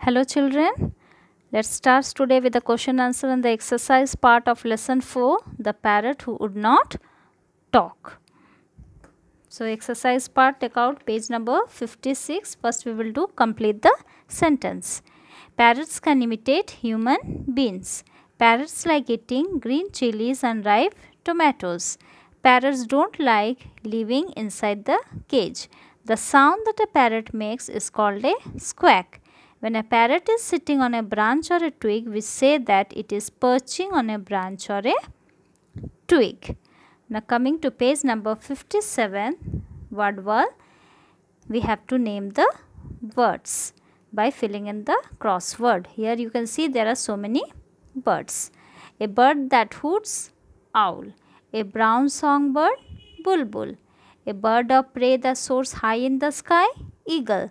Hello children, let's start today with the question answer and the exercise part of lesson 4, the parrot who would not talk. So exercise part, take out page number 56. First we will do complete the sentence. Parrots can imitate human beings. Parrots like eating green chilies and ripe tomatoes. Parrots don't like living inside the cage. The sound that a parrot makes is called a squawk. When a parrot is sitting on a branch or a twig, we say that it is perching on a branch or a twig. Now coming to page number 57, word wall, we have to name the words by filling in the crossword. Here you can see there are so many birds. A bird that hoots, owl. A brown songbird, bulbul. A bird of prey that soars high in the sky, eagle.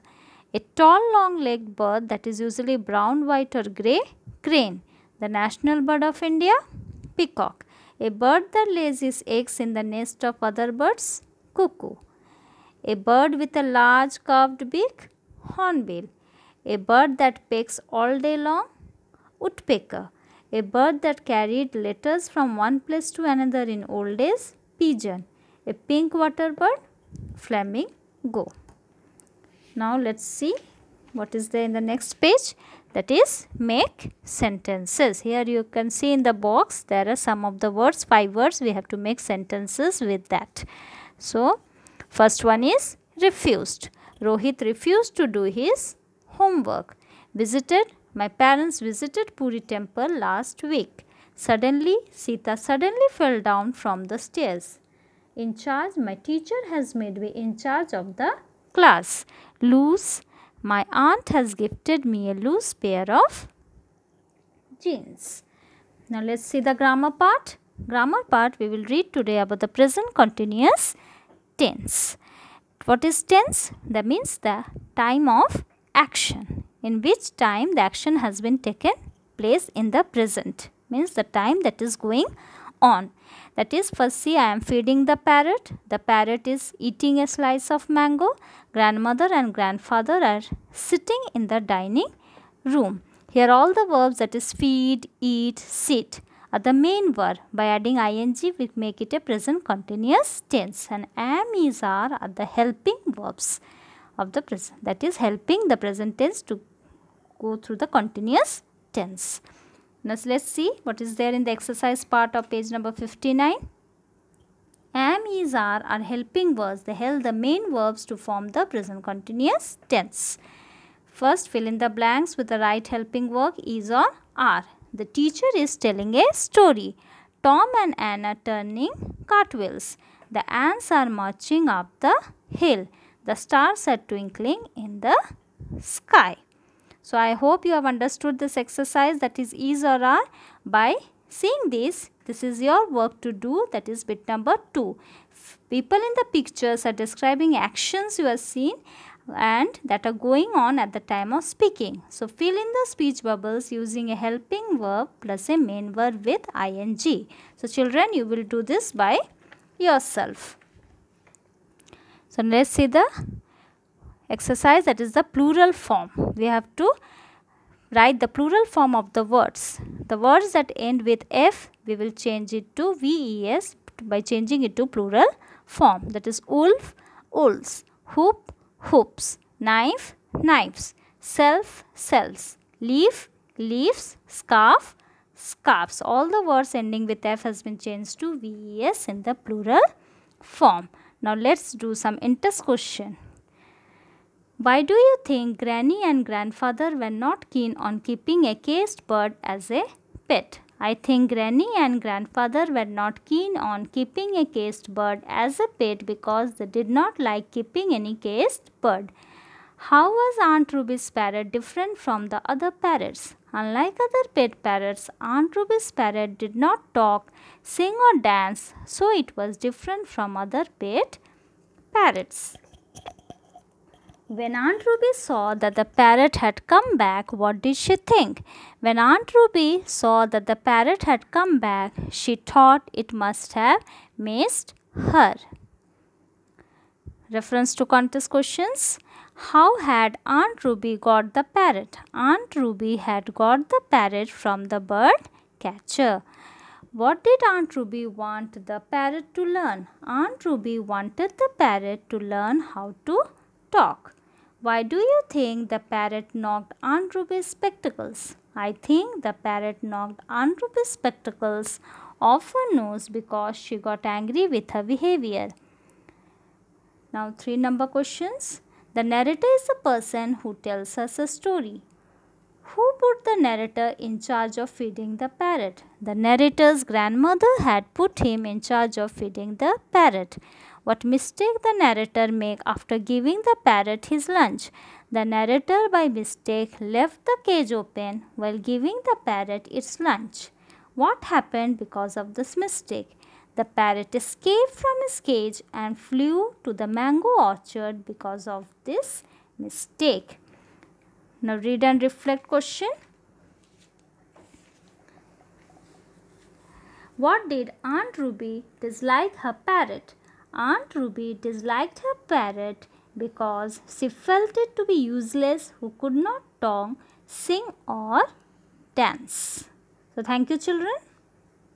A tall long-legged bird that is usually brown, white or grey, crane. The national bird of India, peacock. A bird that lays its eggs in the nest of other birds, cuckoo. A bird with a large curved beak, hornbill. A bird that pecks all day long, woodpecker. A bird that carried letters from one place to another in old days, pigeon. A pink water bird, flamingo. Now let's see what is there in the next page, that is make sentences. Here you can see in the box there are some of the words, 5 words, we have to make sentences with that. So first one is refused. Rohit refused to do his homework. My parents visited Puri temple last week. Suddenly, Sita suddenly fell down from the stairs. In charge, my teacher has made me in charge of the class. Loose, my aunt has gifted me a loose pair of jeans. Now let's see the grammar part. Grammar part we will read today about the present continuous tense. What is tense? That means the time of action, in which time the action has been taken place in the present, means the time that is going on. That is, first see, I am feeding the parrot. The parrot is eating a slice of mango. Grandmother and grandfather are sitting in the dining room. Here all the verbs, that is feed, eat, sit, are the main verb. By adding ing we make it a present continuous tense, and am, is, are the helping verbs of the present, that is helping the present tense to go through the continuous tense. Now let's see what is there in the exercise part of page number 59. Am, is, are helping verbs. They help the main verbs to form the present continuous tense. First, fill in the blanks with the right helping verb, is or are. The teacher is telling a story. Tom and Anne are turning cartwheels. The ants are marching up the hill. The stars are twinkling in the sky. So I hope you have understood this exercise, that is or are. By seeing this is your work to do, that is bit number 2. People in the pictures are describing actions you have seen and that are going on at the time of speaking. So fill in the speech bubbles using a helping verb plus a main verb with ing. So children, you will do this by yourself. So let's see the exercise, that is the plural form. We have to write the plural form of the words. The words that end with F, we will change it to VES by changing it to plural form. That is wolf, wolves, hoop, hoops, knife, knives, self, selves, leaf, leaves, scarf, scarves. All the words ending with F has been changed to VES in the plural form. Now let's do some interest question. Why do you think Granny and Grandfather were not keen on keeping a caged bird as a pet? I think Granny and Grandfather were not keen on keeping a caged bird as a pet because they did not like keeping any caged bird. How was Aunt Ruby's parrot different from the other parrots? Unlike other pet parrots, Aunt Ruby's parrot did not talk, sing or dance, so it was different from other pet parrots. When Aunt Ruby saw that the parrot had come back, what did she think? When Aunt Ruby saw that the parrot had come back, she thought it must have missed her. Reference to contest questions. How had Aunt Ruby got the parrot? Aunt Ruby had got the parrot from the bird catcher. What did Aunt Ruby want the parrot to learn? Aunt Ruby wanted the parrot to learn how to talk. Why do you think the parrot knocked Aunt Ruby's spectacles? I think the parrot knocked Aunt Ruby's spectacles off her nose because she got angry with her behavior. Now 3 number questions. The narrator is the person who tells us a story. Who put the narrator in charge of feeding the parrot? The narrator's grandmother had put him in charge of feeding the parrot. What mistake the narrator made after giving the parrot his lunch? The narrator by mistake left the cage open while giving the parrot its lunch. What happened because of this mistake? The parrot escaped from his cage and flew to the mango orchard because of this mistake. Now read and reflect question. What did Aunt Ruby dislike her parrot? Aunt Ruby disliked her parrot because she felt it to be useless who could not talk, sing or dance. So thank you children.